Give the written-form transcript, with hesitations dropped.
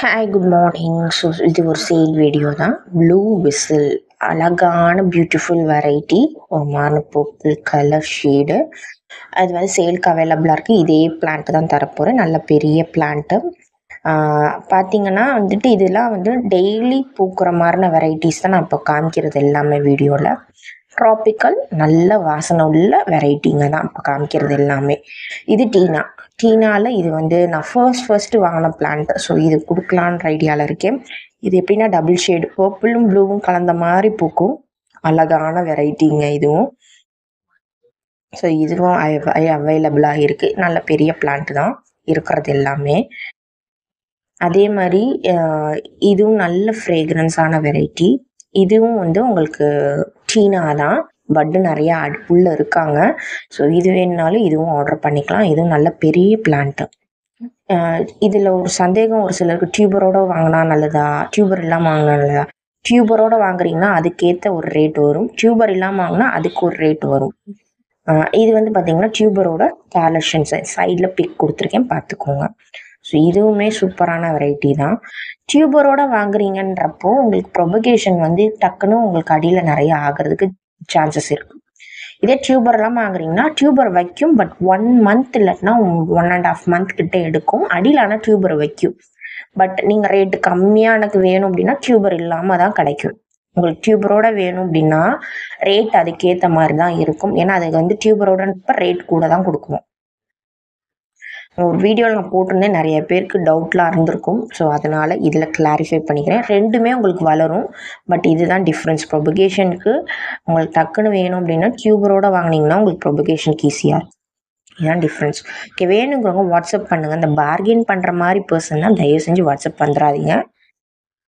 Hi good morning. So இது ஒரு sale video தான். ப்ளூ விசில் அழகான பியூட்டிஃபுல் வெரைட்டி, ஒரு மாதிரி பர்பிள் கலர் ஷேடு. அது வந்து சேலுக்கு அவைலபிளாக இருக்குது. இதே பிளான்ட் தான் தரப்போகிறேன், நல்ல பெரிய பிளான்ட்டு. பார்த்தீங்கன்னா வந்துட்டு இதெல்லாம் வந்து டெய்லி பூக்கிற மாதிரின வெரைட்டிஸ் தான் நான் இப்போ காமிக்கிறது எல்லாமே வீடியோவில். ட்ராபிக்கல் நல்ல வாசனை உள்ள வெரைட்டிங்க தான் இப்போ காமிக்கிறது எல்லாமே. இது டீனாவில் இது வந்து நான் ஃபர்ஸ்ட்டு வாங்கின பிளான்ட். ஸோ இது கொடுக்கலான்ற ஐடியாவில் இருக்கேன். இது எப்படின்னா டபுள் ஷேடு பர்பிளும் ப்ளூவும் கலந்த மாதிரி பூக்கும், அழகான வெரைட்டிங்க இதுவும். ஸோ இதுவும் அவைலபிளாக இருக்குது. நல்ல பெரிய பிளான்ட் தான் இருக்கிறது எல்லாமே. அதே மாதிரி இதுவும் நல்ல ஃப்ரேக்ரன்ஸான வெரைட்டி. இதுவும் வந்து உங்களுக்கு டீனா தான், பட்டு நிறையா உள்ளே இருக்காங்க. ஸோ இது வேணுனாலும் இதுவும் ஆர்டர் பண்ணிக்கலாம். இதுவும் நல்ல பெரிய பிளான்ட்டு. இதில் ஒரு சந்தேகம் ஒரு சிலருக்கு, டியூபரோடு வாங்கினா நல்லதா, டியூபர் இல்லாமல் வாங்கினா நல்லதா? டியூபரோடு வாங்குறீங்கன்னா அதுக்கேற்ற ஒரு ரேட் வரும், டியூபர் இல்லாமல் வாங்கினா அதுக்கு ஒரு ரேட் வரும். இது வந்து பார்த்திங்கன்னா டியூபரோட கலெக்ஷன்ஸ் சைடில் பிக் கொடுத்துருக்கேன், பார்த்துக்கோங்க. ஸோ இதுவுமே சூப்பரான வெரைட்டி தான். டியூபரோடு வாங்குறீங்கன்றப்போ உங்களுக்கு ப்ரொபகேஷன் வந்து டக்குன்னு உங்களுக்கு அடியில் நிறைய ஆகிறதுக்கு சான்சஸ் இருக்குது. இதே டியூபர் எல்லாம் வாங்குறீங்கன்னா டியூபர் வைக்கும், பட் 1 மந்த் இல்லைன்னா 1.5 மந்த் கிட்ட எடுக்கும். அடியில் ஆனால் டியூபர் வைக்கும். பட் நீங்கள் ரேட்டு கம்மியாக எனக்கு வேணும் அப்படின்னா டியூபர் இல்லாமல் தான் கிடைக்கும். உங்களுக்கு டியூபரோட வேணும் அப்படின்னா ரேட் அதுக்கேற்ற மாதிரி தான் இருக்கும். ஏன்னா அதுக்கு வந்து டியூபரோடப்போ ரேட் கூட தான் கொடுக்குவோம். ஒரு வீடியோவில் நான் போட்டிருந்தேன், நிறைய பேருக்கு டவுட்லாம் இருந்திருக்கும். ஸோ அதனால் இதில் கிளாரிஃபை பண்ணிக்கிறேன். ரெண்டுமே உங்களுக்கு வளரும், பட் இதுதான் டிஃப்ரென்ஸ். ப்ரொபகேஷனுக்கு உங்களுக்கு டக்குன்னு வேணும் அப்படின்னா டியூபரோடு வாங்கினீங்கன்னா உங்களுக்கு ப்ரொபகேஷனுக்கு ஈஸியாக இருக்கும். இதுதான் டிஃப்ரென்ஸ். ஓகே, வேணுங்கிறவங்க வாட்ஸ்அப் பண்ணுங்கள். இந்த பார்கெயின் பண்ணுற மாதிரி பர்சன் தான் தயவு செஞ்சு வாட்ஸ்அப் பண்ணுறாதீங்க.